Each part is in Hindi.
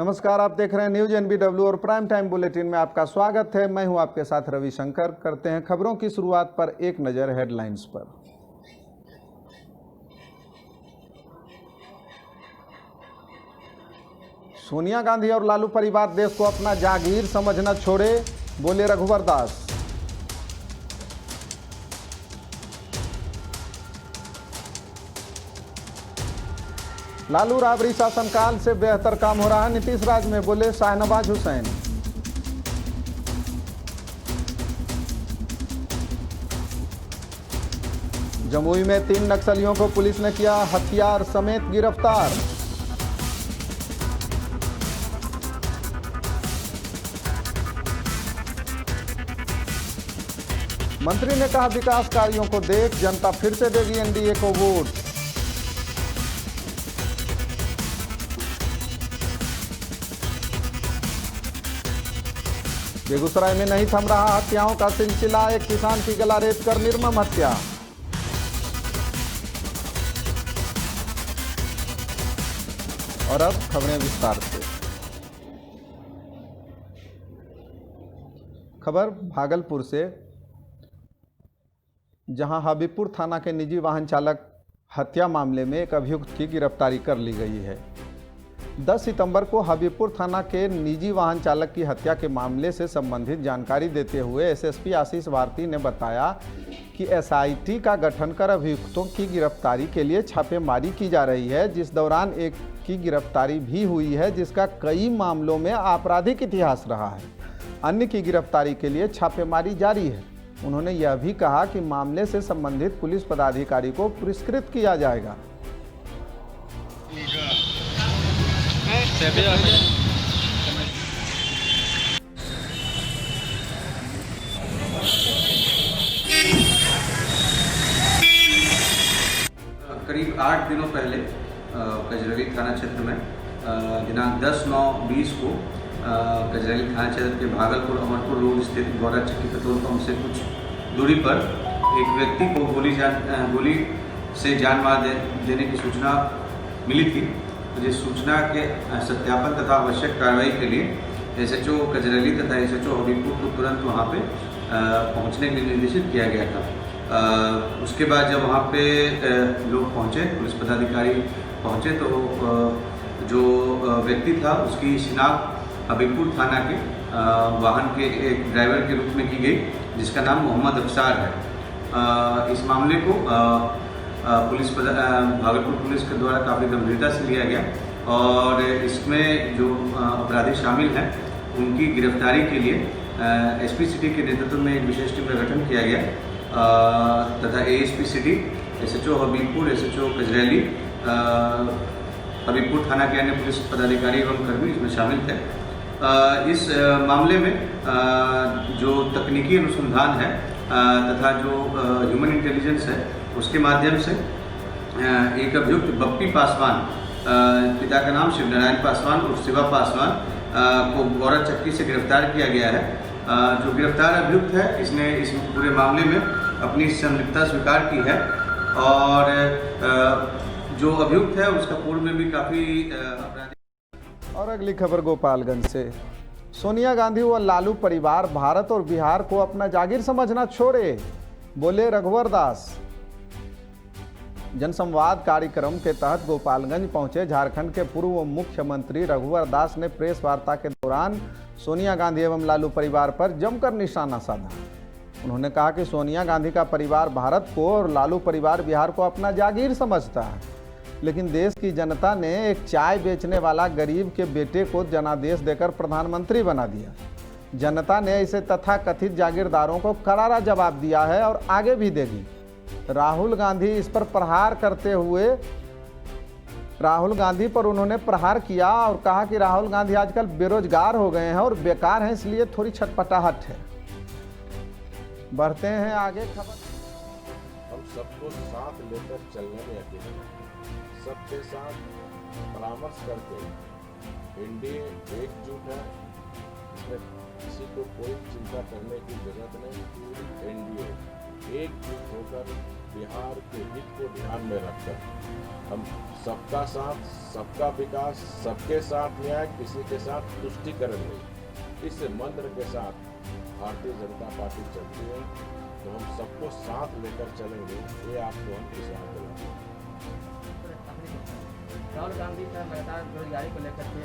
नमस्कार, आप देख रहे हैं न्यूज NBW और प्राइम टाइम बुलेटिन में आपका स्वागत है। मैं हूं आपके साथ रविशंकर। करते हैं खबरों की शुरुआत पर एक नज़र हेडलाइंस पर। सोनिया गांधी और लालू परिवार देश को अपना जागीर समझना छोड़े, बोले रघुवर दास। लालू राबड़ी शासनकाल से बेहतर काम हो रहा है नीतीश राज में, बोले शाहनवाज हुसैन। जमुई में 3 नक्सलियों को पुलिस ने किया हथियार समेत गिरफ्तार। मंत्री ने कहा विकास कार्यों को देख जनता फिर से देगी NDA को वोट। बेगूसराय में नहीं थम रहा हत्याओं का सिलसिला, एक किसान की गला रेत कर निर्मम हत्या। और अब खबरें विस्तार से। खबर भागलपुर से, जहां हबीबपुर थाना के निजी वाहन चालक हत्या मामले में एक अभियुक्त की गिरफ्तारी कर ली गई है। 10 सितंबर को हबीबपुर थाना के निजी वाहन चालक की हत्या के मामले से संबंधित जानकारी देते हुए SSP आशीष भारती ने बताया कि SIT का गठन कर अभियुक्तों की गिरफ्तारी के लिए छापेमारी की जा रही है, जिस दौरान एक की गिरफ्तारी भी हुई है जिसका कई मामलों में आपराधिक इतिहास रहा है। अन्य की गिरफ्तारी के लिए छापेमारी जारी है। उन्होंने यह भी कहा कि मामले से संबंधित पुलिस पदाधिकारी को पुरस्कृत किया जाएगा। करीब 8 दिनों पहले कजरौली थाना क्षेत्र में दिनांक 10/9/20 को कजरौली थाना क्षेत्र के भागलपुर अमरपुर रोड स्थित गौरा चक्की पेट्रोल पंप से कुछ दूरी पर एक व्यक्ति को गोली से जान मार देने की सूचना मिली थी। जिस सूचना के सत्यापन तथा आवश्यक कार्रवाई के लिए SHO कजरौली तथा SHO हबीबपुर को तुरंत वहाँ पे पहुँचने के लिए निर्देशित किया गया था। उसके बाद जब वहाँ पे लोग पहुँचे, पुलिस पदाधिकारी पहुँचे, तो जो व्यक्ति था उसकी शिनाख्त हबीबपुर थाना के वाहन के एक ड्राइवर के रूप में की गई, जिसका नाम मोहम्मद अफसार है। इस मामले को भागलपुर पुलिस के द्वारा काफ़ी गंभीरता से लिया गया और इसमें जो अपराधी शामिल हैं उनकी गिरफ्तारी के लिए SP सिटी के नेतृत्व में एक विशेष टीम का गठन किया गया तथा ASP city, SHO Habibpur, SHO Kajrauli, Habibpur थाना के अन्य पुलिस पदाधिकारी एवं कर्मी इसमें शामिल थे। इस मामले में जो तकनीकी अनुसंधान है तथा जो ह्यूमन इंटेलिजेंस है, उसके माध्यम से एक अभियुक्त बप्पी पासवान, पिता का नाम शिवनारायण पासवान और शिवा पासवान को गौरा चक्की से गिरफ्तार किया गया है। जो गिरफ्तार अभियुक्त है, इसने इस पूरे मामले में अपनी संलिप्तता स्वीकार की है और जो अभियुक्त है उसका पूर्व में भी काफ़ी अपराधी। और अगली खबर गोपालगंज से। सोनिया गांधी व लालू परिवार भारत और बिहार को अपना जागीर समझना छोड़े, बोले रघुवर दास। जनसंवाद कार्यक्रम के तहत गोपालगंज पहुंचे झारखंड के पूर्व मुख्यमंत्री रघुवर दास ने प्रेस वार्ता के दौरान सोनिया गांधी एवं लालू परिवार पर जमकर निशाना साधा। उन्होंने कहा कि सोनिया गांधी का परिवार भारत को और लालू परिवार बिहार को अपना जागीर समझता है, लेकिन देश की जनता ने एक चाय बेचने वाला गरीब के बेटे को जनादेश देकर प्रधानमंत्री बना दिया। जनता ने इसे तथाकथित जागीरदारों को करारा जवाब दिया है और आगे भी देगी। राहुल गांधी इस पर प्रहार करते हुए राहुल गांधी पर उन्होंने प्रहार किया और कहा कि राहुल गांधी आजकल बेरोजगार हो गए हैं और बेकार हैं, इसलिए थोड़ी छटपटाहट है। बढ़ते हैं आगे खबर। हम सबको साथ लेकर चलने में यकीन है, सबके साथ परामर्श करके NDA एकजुट है, इसमें किसी को कोई चिंता करने की जरूरत नहीं। पूरी NDA एकजुट होकर बिहार के हित को ध्यान में रखकर हम सबका साथ, सबका विकास, सबके साथ न्याय, किसी के साथ तुष्टिकरण नहीं, इस मंत्र के साथ भारतीय जनता पार्टी चलती है। तो हम सबको साथ लेकर चलेंगे, ये आपको हम विश्वास दिलाते हैं। राहुल गांधी का लगातार बेरोजगारी को लेकर के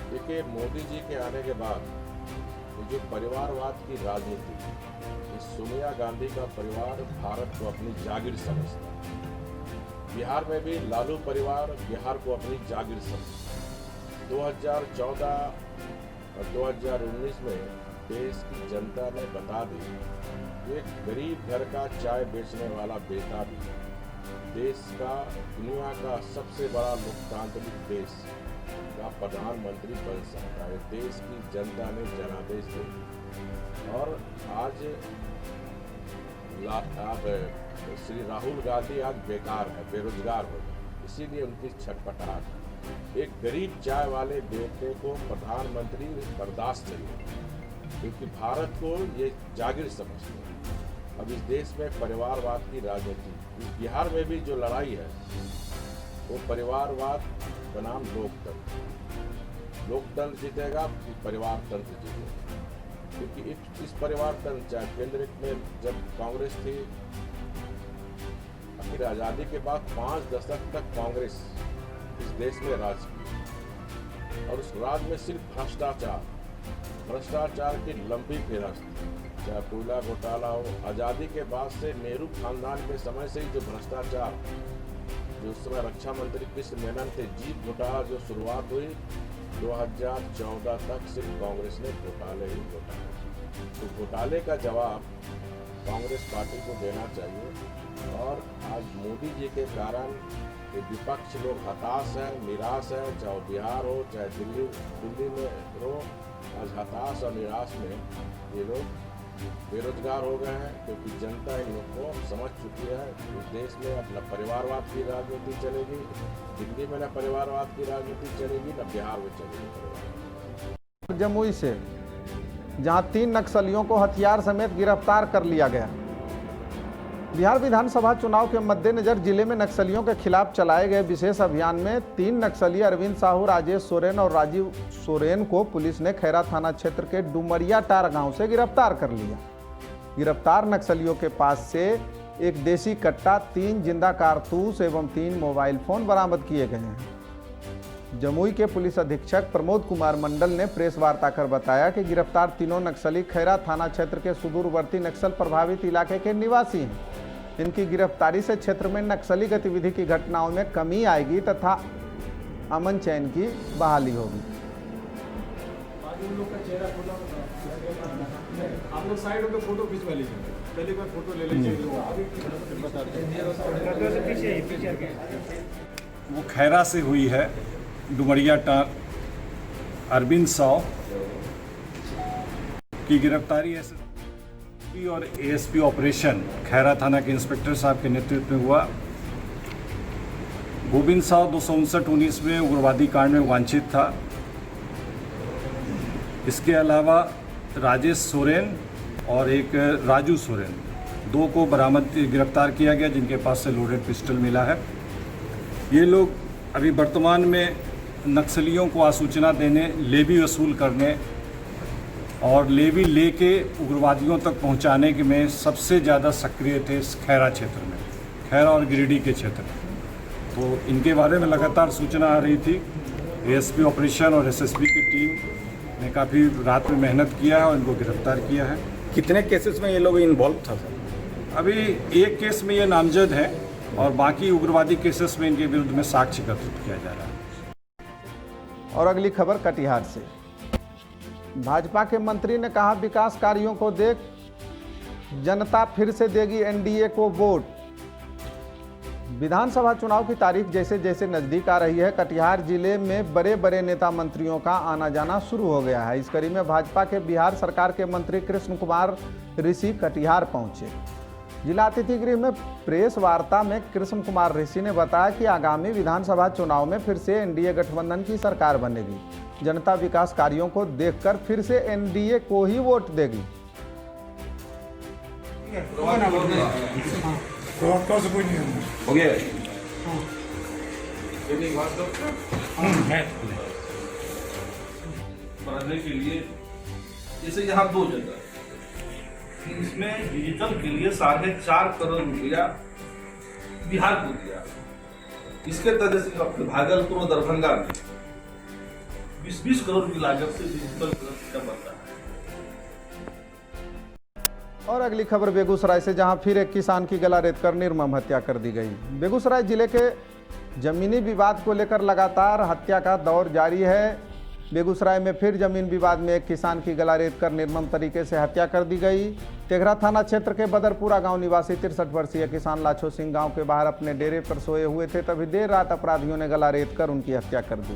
देखिए, मोदी जी के आने के बाद ये जो परिवारवाद की राजनीति, इस सोनिया गांधी का परिवार भारत को अपनी जागीर समझता है। बिहार में भी लालू परिवार बिहार को अपनी जागीर समझता। 2014 और 2019 में देश की जनता ने बता दी, एक गरीब घर का चाय बेचने वाला बेटा भी देश का, दुनिया का सबसे बड़ा लोकतांत्रिक देश का प्रधानमंत्री बन सकता है। देश की जनता ने जनादेश दिया और आज श्री राहुल गांधी आज बेकार है, बेरोजगार हो गए, इसीलिए उनकी छटपटाहट। एक गरीब चाय वाले बेटे को प्रधानमंत्री बर्दाश्त चाहिए, क्योंकि भारत को ये जागीर समझते हैं। अब इस देश में परिवारवाद की राजनीति, बिहार में भी जो लड़ाई है वो परिवारवाद बनाम लोकतंत्र, लोकतंत्र जीतेगा कि परिवार तंत्र जीतेगा। क्योंकि इस परिवार तंत्र, चाहे केंद्र में जब कांग्रेस थी, आखिर आज़ादी के बाद 5 दशक तक कांग्रेस इस देश में राज की और उस राज में सिर्फ भ्रष्टाचार की लंबी फेरस्त, चाहे कोयला घोटाला हो। आज़ादी के बाद से नेहरू खानदान के समय से ही जो भ्रष्टाचार, जो उस समय रक्षा मंत्री कृष्ण मेनन थे, जीप घोटाला जो शुरुआत हुई 2014 तक सिर्फ कांग्रेस ने घोटाले ही घोटाले। तो घोटाले का जवाब कांग्रेस पार्टी को देना चाहिए। और आज मोदी जी के कारण ये विपक्ष लोग हताश है, निराश है, चाहे बिहार हो चाहे दिल्ली में हो। आज हताश और निराश में ये लोग बेरोजगार हो गए हैं, क्योंकि जनता इन लोग को समझ चुकी है इस देश में अपना परिवारवाद की राजनीति चलेगी, दिल्ली में न परिवारवाद की राजनीति चलेगी, न बिहार में चलेगी। जमुई से जहां 3 नक्सलियों को हथियार समेत गिरफ्तार कर लिया गया। बिहार विधानसभा चुनाव के मद्देनजर जिले में नक्सलियों के खिलाफ चलाए गए विशेष अभियान में 3 नक्सली अरविंद साहू, राजेश सोरेन और राजीव सोरेन को पुलिस ने खैरा थाना क्षेत्र के डुमरिया टार गांव से गिरफ्तार कर लिया। गिरफ्तार नक्सलियों के पास से एक देसी कट्टा, 3 जिंदा कारतूस एवं 3 मोबाइल फोन बरामद किए गए हैं। जमुई के पुलिस अधीक्षक प्रमोद कुमार मंडल ने प्रेस वार्ता कर बताया कि गिरफ्तार तीनों नक्सली खैरा थाना क्षेत्र के सुदूरवर्ती नक्सल प्रभावित इलाके के निवासी हैं। इनकी गिरफ्तारी से क्षेत्र में नक्सली गतिविधि की घटनाओं में कमी आएगी तथा अमन चैन की बहाली होगी। आप लोग साइड होकर फोटो खिंचवा लीजिए, पहले एक बार फोटो ले लीजिए। वो खैरा से हुई है, डुमरिया टार अरविंद साव की गिरफ्तारी एसएसपी और एएसपी ऑपरेशन खैरा थाना के इंस्पेक्टर साहब के नेतृत्व में हुआ। गोविंद साव 259-19 में उग्रवादी कांड में वांछित था। इसके अलावा राजेश सोरेन और एक राजू सोरेन, 2 को गिरफ्तार किया गया, जिनके पास से लोडेड पिस्टल मिला है। ये लोग अभी वर्तमान में नक्सलियों को आसूचना देने, लेवी वसूल करने और लेवी लेके उग्रवादियों तक पहुंचाने के में सबसे ज़्यादा सक्रिय थे इस खैरा क्षेत्र में, खैरा और गिरिडीह के क्षेत्र में। तो इनके बारे में लगातार सूचना आ रही थी। एएसपी ऑपरेशन और एसएसबी की टीम ने काफ़ी रात में मेहनत किया है और इनको गिरफ्तार किया है। कितने केसेस में ये लोग इन्वॉल्व था सर? अभी एक केस में ये नामजद है और बाकी उग्रवादी केसेस में इनके विरुद्ध में साक्ष्य एकत्रित किया जा रहा है। और अगली खबर कटिहार से। भाजपा के मंत्री ने कहा, विकास कार्यों को देख जनता फिर से देगी एनडीए को वोट। विधानसभा चुनाव की तारीख जैसे जैसे नजदीक आ रही है, कटिहार जिले में बड़े बड़े नेता मंत्रियों का आना जाना शुरू हो गया है। इस कड़ी में भाजपा के बिहार सरकार के मंत्री कृष्ण कुमार ऋषि कटिहार पहुंचे। जिला अतिथि गृह में प्रेस वार्ता में कृष्ण कुमार ऋषि ने बताया कि आगामी विधानसभा चुनाव में फिर से एनडीए गठबंधन की सरकार बनेगी। जनता विकास कार्यों को देखकर फिर से एनडीए को ही वोट देगी। प्रवक्ता से कोई नहीं है। हो गया बढ़ने के लिए जैसे यहाँ 2 जगह इसमें डिजिटल के लिए 4.5 करोड़ रुपया बिहार को दिया। इसके तहत से भागलपुर और दरभंगा में 20-20 करोड़ की लागत से डिजिटल का बनता है। और अगली खबर बेगूसराय से, जहां फिर एक किसान की गला रेत कर निर्मम हत्या कर दी गई। बेगूसराय जिले के जमीनी विवाद को लेकर लगातार हत्या का दौर जारी है। बेगूसराय में फिर जमीन विवाद में एक किसान की गला रेत कर निर्मम तरीके से हत्या कर दी गई। तेघरा थाना क्षेत्र के बदरपुरा गांव निवासी 63 वर्षीय किसान लाछो सिंह गांव के बाहर अपने डेरे पर सोए हुए थे, तभी देर रात अपराधियों ने गला रेत कर उनकी हत्या कर दी।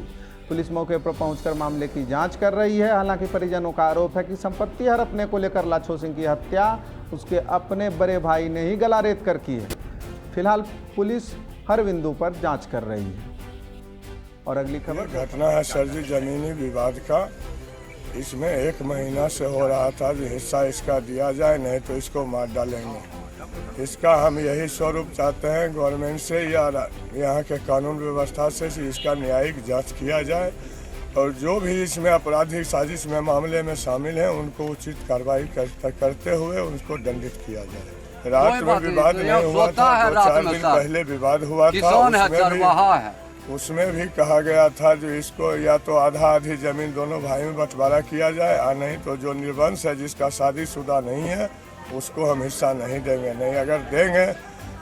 पुलिस मौके पर पहुंचकर मामले की जांच कर रही है। हालांकि परिजनों का आरोप है कि संपत्ति हड़पने को लेकर लाछो सिंह की हत्या उसके अपने बड़े भाई ने ही गला रेत कर की है। फिलहाल पुलिस हर बिंदु पर जांच कर रही है। और अगली खबर, घटना है सर जी जमीनी विवाद का। इसमें 1 महीना से हो रहा था जो हिस्सा इसका दिया जाए, नहीं तो इसको मार डालेंगे। इसका हम यही स्वरूप चाहते हैं गवर्नमेंट से या यहाँ के कानून व्यवस्था से इसका न्यायिक जांच किया जाए और जो भी इसमें आपराधिक साजिश में मामले में शामिल हैं उनको उचित कार्रवाई करते हुए उनको दंडित किया जाए। रात में विवाद नहीं हुआ था, 2-4 दिन पहले विवाद हुआ था। उसमें भी कहा गया था जो इसको या तो आधा आधी जमीन दोनों भाई में बंटवारा किया जाए और नहीं तो जो निर्वंश है जिसका शादीशुदा नहीं है उसको हम हिस्सा नहीं देंगे। नहीं अगर देंगे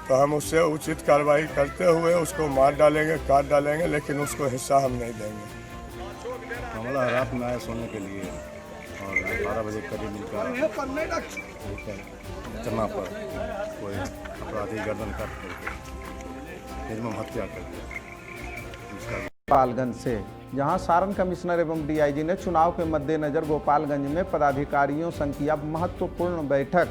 तो हम उससे उचित कार्रवाई करते हुए उसको मार डालेंगे, काट डालेंगे, लेकिन उसको हिस्सा हम नहीं देंगे। मामला रात में आया सोने के लिए और 12 बजे करीब इनका चलना पर कोई अपराधी गर्दन काट कर निर्मम हत्या कर दिया। गोपालगंज से, जहां सारण कमिश्नर एवं डीआईजी ने चुनाव के मद्देनजर गोपालगंज में पदाधिकारियों संग किया महत्वपूर्ण बैठक।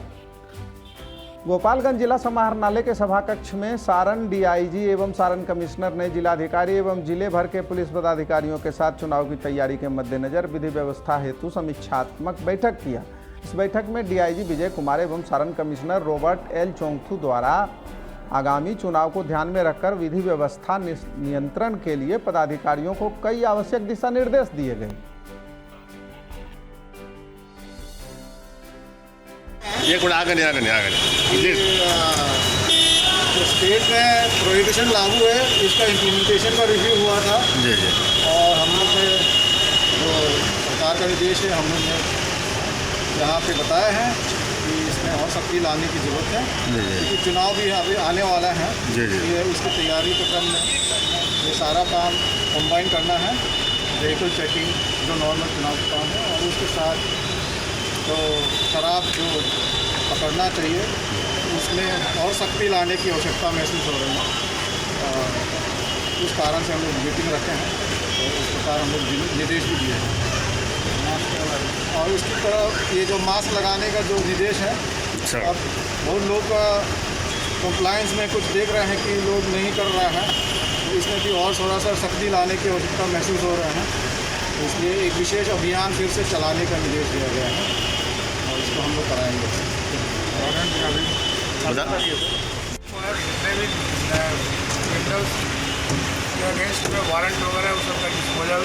गोपालगंज जिला समाहरणालय के सभा कक्ष में सारण डीआईजी एवं सारण कमिश्नर ने जिलाधिकारी एवं जिले भर के पुलिस पदाधिकारियों के साथ चुनाव की तैयारी के मद्देनजर विधि व्यवस्था हेतु समीक्षात्मक बैठक किया। इस बैठक में डीआईजी विजय कुमार एवं Saran commissioner Robert L Chongthu द्वारा आगामी चुनाव को ध्यान में रखकर विधि व्यवस्था नियंत्रण के लिए पदाधिकारियों को कई आवश्यक दिशा निर्देश दिए गए। जो स्टेट में प्रोहिबिशन लागू है इसका इम्प्लीमेंटेशन का रिव्यू हुआ था जी जी। और हम लोग ने जो सरकार का निर्देश है हम लोग ने यहाँ पे बताया है कि इसमें और सख्ती लाने की ज़रूरत है क्योंकि चुनाव भी अभी आने वाला है जी जी। ये उसकी तैयारी के क्रम में ये सारा काम कंबाइन करना है, व्हीकल चेकिंग जो नॉर्मल चुनाव का काम है और उसके साथ जो शराब जो पकड़ना चाहिए उसमें और सख्ती लाने की आवश्यकता महसूस हो रही है। उस कारण से हम लोग मीटिंग रखे हैं और उस प्रकार हम लोग निर्देश भी दिए हैं। और उसकी तरफ ये जो मास्क लगाने का जो निर्देश है अब बहुत लोग कंप्लायंस में कुछ देख रहे हैं कि लोग नहीं कर रहे हैं, तो इसमें भी और थोड़ा सा सख्ती लाने की आवश्यकता महसूस हो रहे हैं। तो इसलिए एक विशेष अभियान फिर से चलाने का निर्देश दिया गया है और इसको हम लोग कराएंगे। अगेंस्ट में वारंट वगैरह उस सबका डिस्पोजल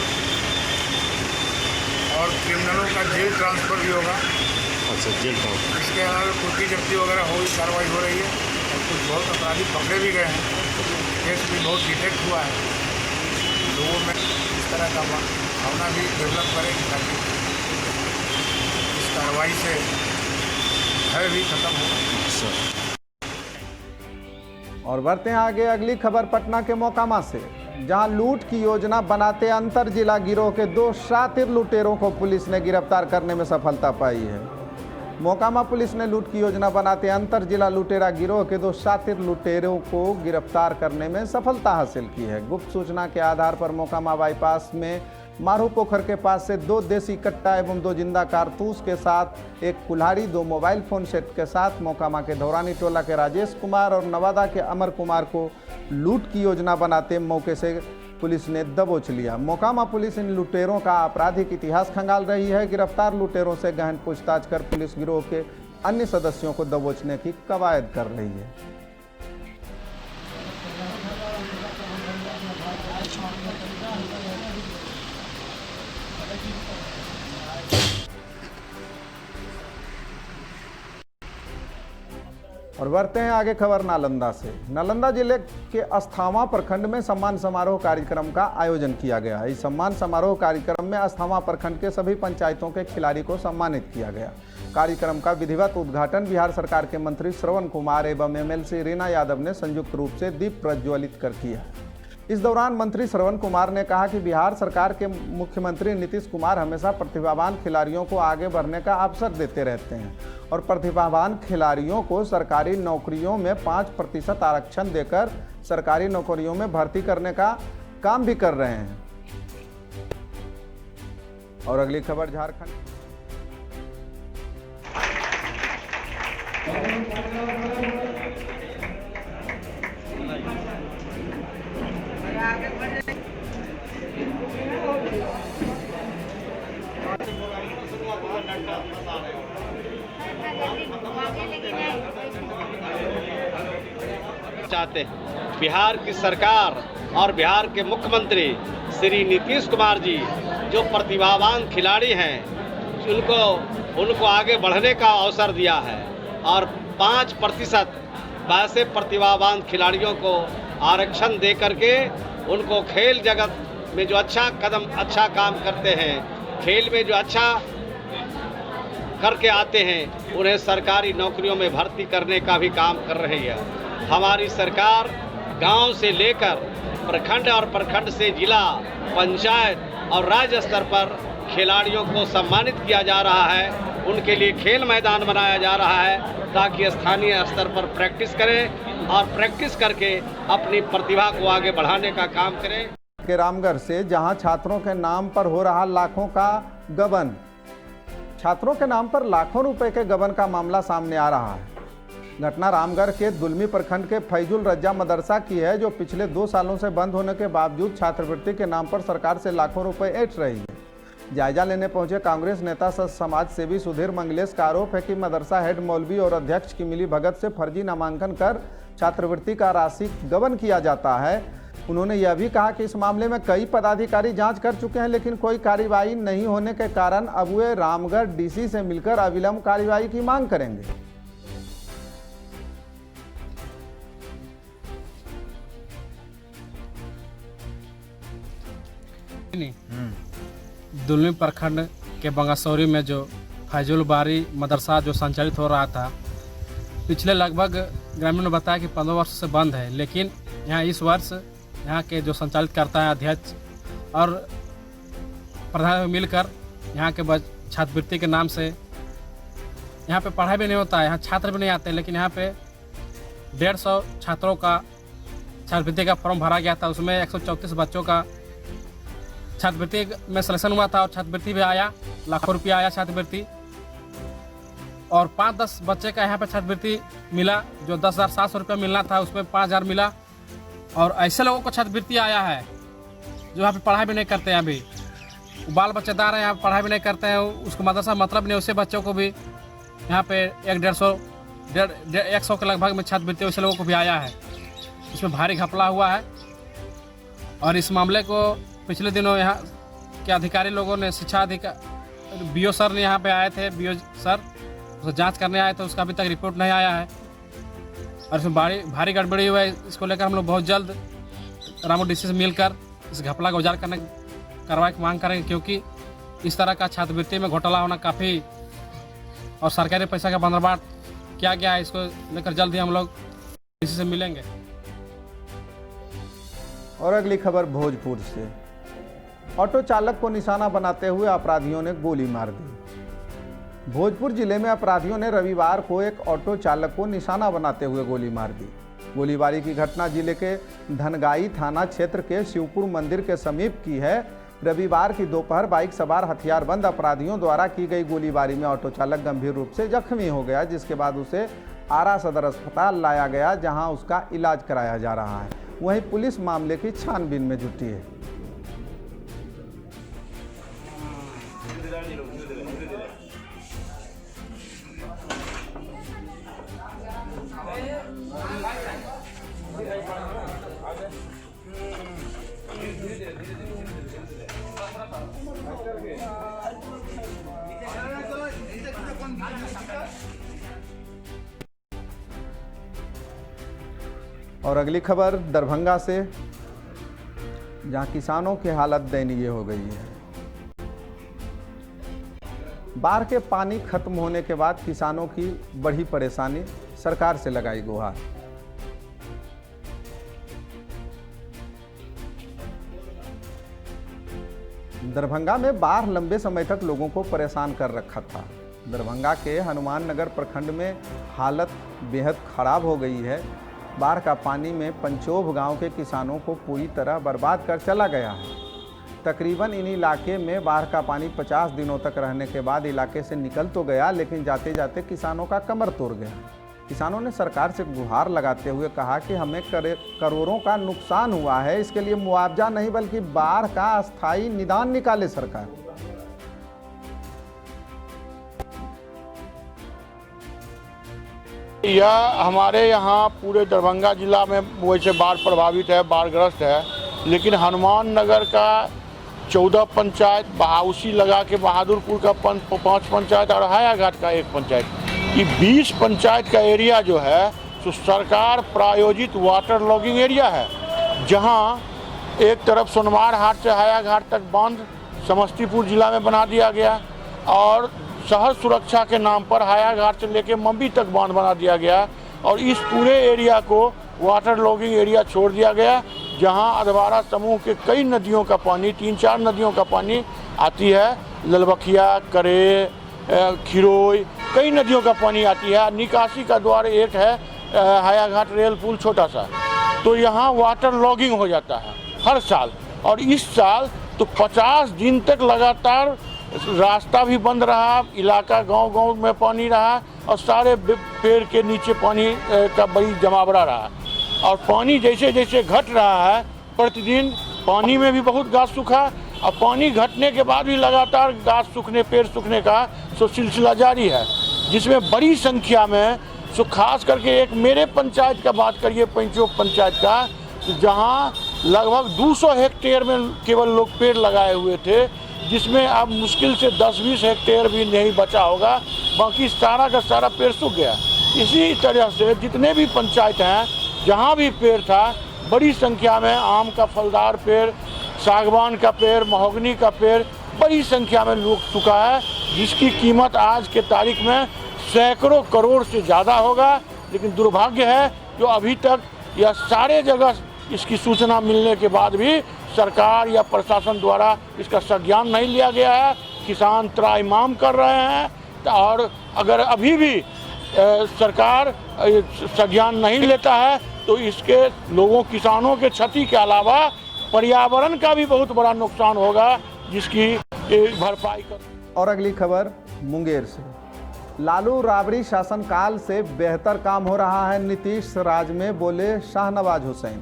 और क्रिमिनलों का जेल ट्रांसफ़र भी होगा। अच्छा, जेल ट्रांसफ़र। इसके अलावा कुर्की जब्ती वगैरह हो कार्रवाई हो रही है और कुछ बहुत अपराधी पकड़े भी गए हैं। केस भी बहुत डिटेक्ट हुआ है। लोगों में इस तरह का भावना भी डेवलप करेगी ताकि इस कार्रवाई से भय भी खत्म हो। और बढ़ते हैं आगे, अगली खबर पटना के मोकामा से, जहां लूट की योजना बनाते अंतर जिला गिरोह के 2 शातिर लुटेरों को पुलिस ने गिरफ्तार करने में सफलता पाई है। मोकामा पुलिस ने लूट की योजना बनाते अंतर जिला लुटेरा गिरोह के 2 शातिर लुटेरों को गिरफ्तार करने में सफलता हासिल की है। गुप्त सूचना के आधार पर मोकामा बाईपास में मारू पोखर के पास से 2 देसी कट्टा एवं 2 जिंदा कारतूस के साथ एक कुल्हाड़ी, 2 मोबाइल फोन सेट के साथ मोकामा के धौरानी टोला के राजेश कुमार और नवादा के अमर कुमार को लूट की योजना बनाते मौके से पुलिस ने दबोच लिया। मोकामा पुलिस इन लुटेरों का आपराधिक इतिहास खंगाल रही है। गिरफ्तार लुटेरों से गहन पूछताछ कर पुलिस गिरोह के अन्य सदस्यों को दबोचने की कवायद कर रही है। और बढ़ते हैं आगे खबर नालंदा से। नालंदा जिले के अस्थामा प्रखंड में सम्मान समारोह कार्यक्रम का आयोजन किया गया। इस सम्मान समारोह कार्यक्रम में अस्थामा प्रखंड के सभी पंचायतों के खिलाड़ी को सम्मानित किया गया। कार्यक्रम का विधिवत उद्घाटन बिहार सरकार के मंत्री श्रवण कुमार एवं एमएलसी रीना यादव ने संयुक्त रूप से दीप प्रज्वलित कर किया। इस दौरान मंत्री श्रवण कुमार ने कहा कि बिहार सरकार के मुख्यमंत्री नीतीश कुमार हमेशा प्रतिभावान खिलाड़ियों को आगे बढ़ने का अवसर देते रहते हैं और प्रतिभावान खिलाड़ियों को सरकारी नौकरियों में 5% आरक्षण देकर सरकारी नौकरियों में भर्ती करने का काम भी कर रहे हैं। और अगली खबर झारखंड। चाहते हैं बिहार की सरकार और बिहार के मुख्यमंत्री श्री नीतीश कुमार जी जो प्रतिभावान खिलाड़ी हैं उनको आगे बढ़ने का अवसर दिया है और 5% वैसे प्रतिभावान खिलाड़ियों को आरक्षण दे करके उनको खेल जगत में जो अच्छा काम करते हैं, खेल में जो अच्छा करके आते हैं, उन्हें सरकारी नौकरियों में भर्ती करने का भी काम कर रही है। हमारी सरकार गांव से लेकर प्रखंड और प्रखंड से जिला, पंचायत और राज्य स्तर पर खिलाड़ियों को सम्मानित किया जा रहा है। उनके लिए खेल मैदान बनाया जा रहा है ताकि स्थानीय स्तर पर प्रैक्टिस करें और प्रैक्टिस करके अपनी प्रतिभा को आगे बढ़ाने का काम करें। के रामगढ़ से जहां छात्रों के नाम पर हो रहा लाखों का गबन, छात्रों के नाम पर लाखों रुपए के गबन का मामला सामने आ रहा है। घटना रामगढ़ के दुलमी प्रखंड के फैजुल रज्जा मदरसा की है, जो पिछले 2 सालों से बंद होने के बावजूद छात्रवृत्ति के नाम पर सरकार से लाखों रुपए ऐंठ रही है। जायजा लेने पहुंचे कांग्रेस नेता समाज सेवी सुधीर मंगलेश का आरोप है कि मदरसा हेड मौलवी और अध्यक्ष की मिली भगत से फर्जी नामांकन कर छात्रवृत्ति का राशि गबन किया जाता है। उन्होंने यह भी कहा कि इस मामले में कई पदाधिकारी जांच कर चुके हैं, लेकिन कोई कार्रवाई नहीं होने के कारण अब वे रामगढ़ डीसी से मिलकर अविलंब कार्रवाई की मांग करेंगे। दुलमी प्रखंड के बंगासौरी में जो फैजुल बारी मदरसा जो संचालित हो रहा था, पिछले लगभग ग्रामीण ने बताया कि 15 वर्ष से बंद है, लेकिन यहाँ इस वर्ष यहाँ के जो संचालित करता है अध्यक्ष और प्रधान मिलकर यहाँ के छात्रवृत्ति के नाम से यहाँ पे पढ़ाई भी नहीं होता है, यहाँ छात्र भी नहीं आते, लेकिन यहाँ पे 150 छात्रों का छात्रवृत्ति का फॉर्म भरा गया था। उसमें 134 बच्चों का छात्रवृत्ति में सिलेक्शन हुआ था और छात्रवृत्ति भी आया, लाखों रुपया आया छात्रवृत्ति। और 5-10 बच्चे का यहाँ पे छात्रवृत्ति मिला, जो 10,700 रुपये मिलना था उसमें 5,000 मिला। और ऐसे लोगों को छात्रवृत्ति आया है जो यहाँ पे पढ़ाई भी नहीं करते हैं, अभी बाल बच्चेदार हैं, यहाँ पढ़ाई भी नहीं करते हैं, उसको मदरसा मतलब नहीं, उससे बच्चों को भी यहाँ पे 100 के लगभग में छात्रवृत्ति वैसे लोगों को भी आया है। इसमें भारी घपला हुआ है और इस मामले को पिछले दिनों यहाँ के अधिकारी लोगों ने शिक्षा अधिकारी बीओ सर ने यहाँ पे आए थे, बीओ सर उसको जांच करने आए थे, उसका अभी तक रिपोर्ट नहीं आया है और इसमें भारी गड़बड़ी हुई है। इसको लेकर हम लोग बहुत जल्द रामगढ़ डीसी से मिलकर इस घपला को उजागर करने कार्रवाई की मांग करेंगे, क्योंकि इस तरह का छात्रवृत्ति में घोटाला होना काफ़ी और सरकारी पैसा का बंदरबाट किया गया है। इसको लेकर जल्द ही हम लोग डीसी से मिलेंगे। और अगली खबर भोजपुर से। ऑटो चालक को निशाना बनाते हुए अपराधियों ने गोली मार दी। भोजपुर जिले में अपराधियों ने रविवार को एक ऑटो चालक को निशाना बनाते हुए गोली मार दी। गोलीबारी की घटना जिले के धनगाई थाना क्षेत्र के शिवपुर मंदिर के समीप की है। रविवार की दोपहर बाइक सवार हथियारबंद अपराधियों द्वारा की गई गोलीबारी में ऑटो चालक गंभीर रूप से जख्मी हो गया, जिसके बाद उसे आरा सदर अस्पताल लाया गया, जहां उसका इलाज कराया जा रहा है। वहीं पुलिस मामले की छानबीन में जुटी है। और अगली खबर दरभंगा से, जहां किसानों की हालत दयनीय हो गई है। बाढ़ के पानी खत्म होने के बाद किसानों की बड़ी परेशानी, सरकार से लगाई गुहार। दरभंगा में बाढ़ लंबे समय तक लोगों को परेशान कर रखा था। दरभंगा के हनुमान नगर प्रखंड में हालत बेहद खराब हो गई है। बाढ़ का पानी में पंचोभ गांव के किसानों को पूरी तरह बर्बाद कर चला गया है। तकरीबन इन इलाके में बाढ़ का पानी 50 दिनों तक रहने के बाद इलाके से निकल तो गया, लेकिन जाते जाते किसानों का कमर तोड़ गया। किसानों ने सरकार से गुहार लगाते हुए कहा कि हमें करोड़ों का नुकसान हुआ है, इसके लिए मुआवजा नहीं बल्कि बाढ़ का अस्थायी निदान निकाले सरकार। यह हमारे यहाँ पूरे दरभंगा जिला में वैसे बाढ़ प्रभावित है, बाढ़ग्रस्त है, लेकिन हनुमान नगर का 14 पंचायत, बहाउसी लगा के बहादुरपुर का 5 पंचायत और हायाघाट का 1 पंचायत, ये 20 पंचायत का एरिया जो है तो सरकार प्रायोजित वाटर लॉगिंग एरिया है, जहाँ एक तरफ सोनमार हाट से हायाघाट तक बांध समस्तीपुर जिला में बना दिया गया और शहर सुरक्षा के नाम पर हायाघाट से लेके मम्बी तक बांध बना दिया गया और इस पूरे एरिया को वाटर लॉगिंग एरिया छोड़ दिया गया, जहां अधवारा समूह के कई नदियों का पानी, 3-4 नदियों का पानी आती है, ललबखिया, करे, खिरोई, कई नदियों का पानी आती है। निकासी का द्वार एक है हायाघाट रेल पुल छोटा सा, तो यहाँ वाटर लॉगिंग हो जाता है हर साल। और इस साल तो 50 दिन तक लगातार रास्ता भी बंद रहा, इलाका गांव-गांव में पानी रहा और सारे पेड़ के नीचे पानी का बड़ी जमावड़ा रहा। और पानी जैसे जैसे घट रहा है, प्रतिदिन पानी में भी बहुत गाछ सूखा और पानी घटने के बाद भी लगातार गाछ सूखने, पेड़ सूखने का सिलसिला जारी है, जिसमें बड़ी संख्या में खास करके एक मेरे पंचायत का बात करिए, पंचोप पंचायत का, जहां लगभग 200 हेक्टेयर में केवल लोग पेड़ लगाए हुए थे, जिसमें अब मुश्किल से 10-20 हेक्टेयर भी नहीं बचा होगा, बाकी सारा का सारा पेड़ सूख गया। इसी तरह से जितने भी पंचायत हैं, जहां भी पेड़ था, बड़ी संख्या में आम का फलदार पेड़, सागवान का पेड़, महोगनी का पेड़ बड़ी संख्या में लूट चुका है, जिसकी कीमत आज के तारीख में सैकड़ों करोड़ से ज़्यादा होगा। लेकिन दुर्भाग्य है जो अभी तक यह सारे जगह इसकी सूचना मिलने के बाद भी सरकार या प्रशासन द्वारा इसका संज्ञान नहीं लिया गया है। किसान त्राहिमाम कर रहे हैं और अगर अभी भी सरकार संज्ञान नहीं लेता है तो इसके लोगों, किसानों के क्षति के अलावा पर्यावरण का भी बहुत बड़ा नुकसान होगा, जिसकी भरपाई कर। और अगली खबर मुंगेर से, लालू राबड़ी शासनकाल से बेहतर काम हो रहा है नीतीश राज में, बोले शाहनवाज हुसैन।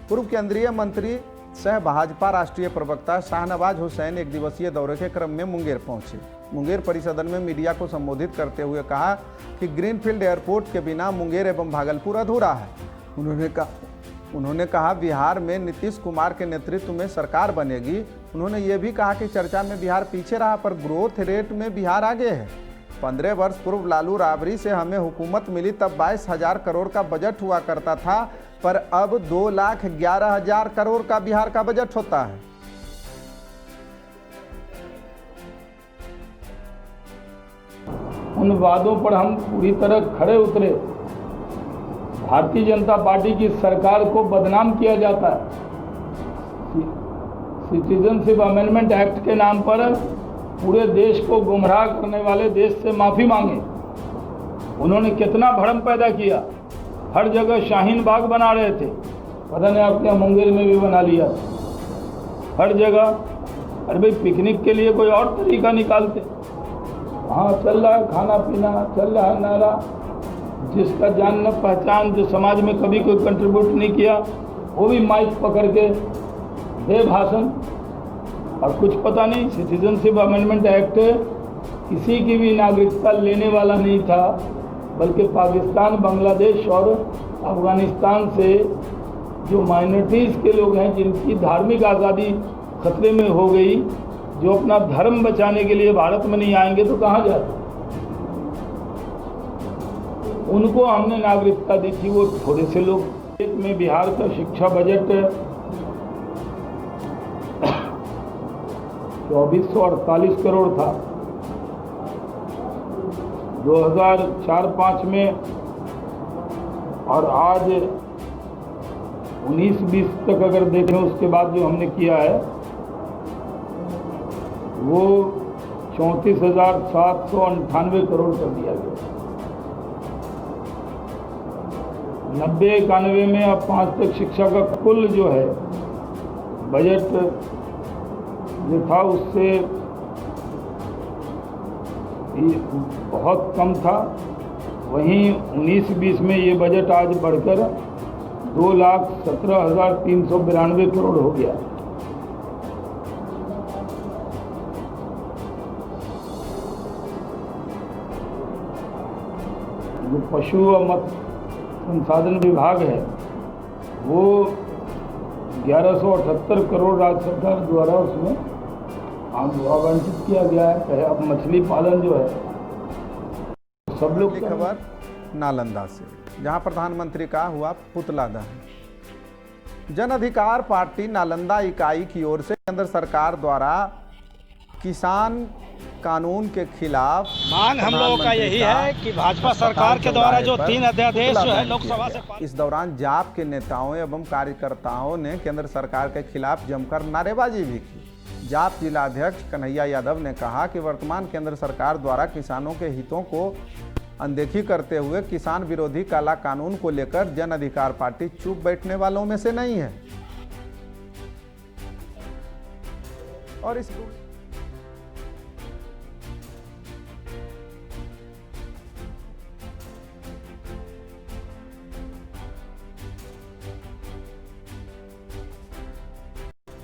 पूर्व केंद्रीय मंत्री सह भाजपा राष्ट्रीय प्रवक्ता शाहनवाज हुसैन एक दिवसीय दौरे के क्रम में मुंगेर पहुंचे। मुंगेर परिसदन में मीडिया को संबोधित करते हुए कहा कि ग्रीनफील्ड एयरपोर्ट के बिना मुंगेर एवं भागलपुर अधूरा है। उन्होंने कहा बिहार में नीतीश कुमार के नेतृत्व में सरकार बनेगी। उन्होंने ये भी कहा कि चर्चा में बिहार पीछे रहा पर ग्रोथ रेट में बिहार आगे है। 15 वर्ष पूर्व लालू राबड़ी से हमें हुकूमत मिली तब 22,000 करोड़ का बजट हुआ करता था, पर अब 2,11,000 करोड़ का बिहार का बजट होता है। उन वादों पर हम पूरी तरह खड़े उतरे। भारतीय जनता पार्टी की सरकार को बदनाम किया जाता है। सिटीजनशिप अमेंडमेंट एक्ट के नाम पर पूरे देश को गुमराह करने वाले देश से माफ़ी मांगे। उन्होंने कितना भ्रम पैदा किया, हर जगह शाहीन बाग बना रहे थे, पता नहीं आपके यहाँ मुंगेर में भी बना लिया हर जगह। अरे भाई पिकनिक के लिए कोई और तरीका निकालते। हाँ चल रहा है खाना पीना, चल रहा है नारा, जिसका जान न पहचान, जो समाज में कभी कोई कंट्रीब्यूट नहीं किया, वो भी माइक पकड़ के दे भाषण। और कुछ पता नहीं, सिटीजनशिप अमेंडमेंट एक्ट किसी की भी नागरिकता लेने वाला नहीं था, बल्कि पाकिस्तान, बांग्लादेश और अफगानिस्तान से जो माइनॉरिटीज़ के लोग हैं, जिनकी धार्मिक आज़ादी खतरे में हो गई, जो अपना धर्म बचाने के लिए भारत में नहीं आएंगे तो कहाँ जाते? उनको हमने नागरिकता दी थी, वो थोड़े से लोग। एक में बिहार का शिक्षा बजट 2448 करोड़ था 2004-05 में, और आज 19-20 तक अगर देखें उसके बाद जो हमने किया है वो 34,798 करोड़ कर दिया गया। 90-91 में अब 5 तक शिक्षा का कुल जो है बजट जो था उससे बहुत कम था। वहीं 19-20 में ये बजट आज बढ़कर 2,17,392 करोड़ हो गया। जो पशु और मत्स्य संसाधन विभाग है वो 1178 करोड़ राज्य सरकार द्वारा उसमें आवंटित किया गया है। अब मछली पालन जो है सब लोग। खबर नालंदा से, जहां प्रधानमंत्री का हुआ पुतला दहन। जन अधिकार पार्टी नालंदा इकाई की ओर से केंद्र सरकार द्वारा किसान कानून के खिलाफ मांग हम लोगों का यही है कि भाजपा सरकार के द्वारा जो 3 अध्यादेश जो है लोकसभा से। इस दौरान जाप के नेताओं एवं कार्यकर्ताओं ने केंद्र सरकार के खिलाफ जमकर नारेबाजी भी की। जाप जिलाध्यक्ष कन्हैया यादव ने कहा कि वर्तमान केंद्र सरकार द्वारा किसानों के हितों को अनदेखी करते हुए किसान विरोधी काला कानून को लेकर जन अधिकार पार्टी चुप बैठने वालों में से नहीं है। और इस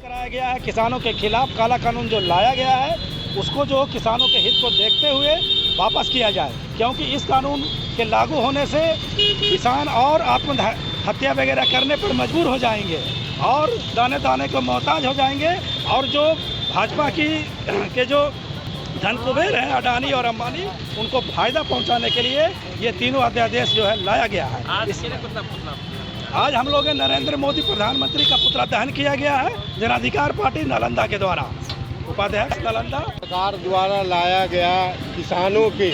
कराया गया है किसानों के खिलाफ काला कानून जो लाया गया है उसको जो किसानों के हित को देखते हुए वापस किया जाए, क्योंकि इस कानून के लागू होने से किसान और आत्महत्या वगैरह करने पर मजबूर हो जाएंगे और दाने दाने को मोहताज हो जाएंगे। और जो भाजपा के जो धन कुबेर हैं अडानी और अंबानी, उनको फायदा पहुंचाने के लिए ये तीनों अध्यादेश जो है लाया गया है। आज हम लोग नरेंद्र मोदी प्रधानमंत्री का पुतला दहन किया गया है जन अधिकार पार्टी नालंदा के द्वारा। उपाध्यक्ष नालंदा। सरकार द्वारा लाया गया किसानों के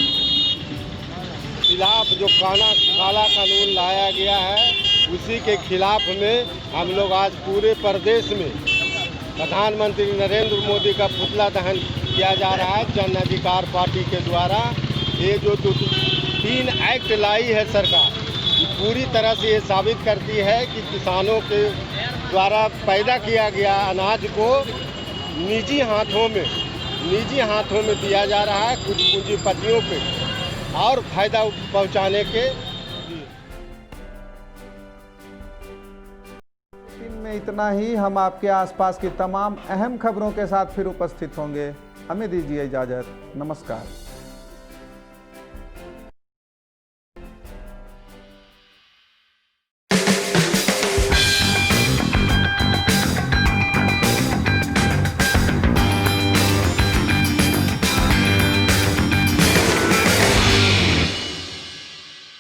खिलाफ जो काला कानून लाया गया है उसी के खिलाफ में हम लोग आज पूरे प्रदेश में प्रधानमंत्री नरेंद्र मोदी का पुतला दहन किया जा रहा है जन अधिकार पार्टी के द्वारा। ये जो 3 एक्ट लाई है सरकार, पूरी तरह से ये साबित करती है कि किसानों के द्वारा पैदा किया गया अनाज को निजी हाथों में दिया जा रहा है कुछ पूंजीपतियों पे और फायदा पहुंचाने के। दिन में इतना ही। हम आपके आसपास की तमाम अहम खबरों के साथ फिर उपस्थित होंगे। हमें दीजिए इजाजत। नमस्कार।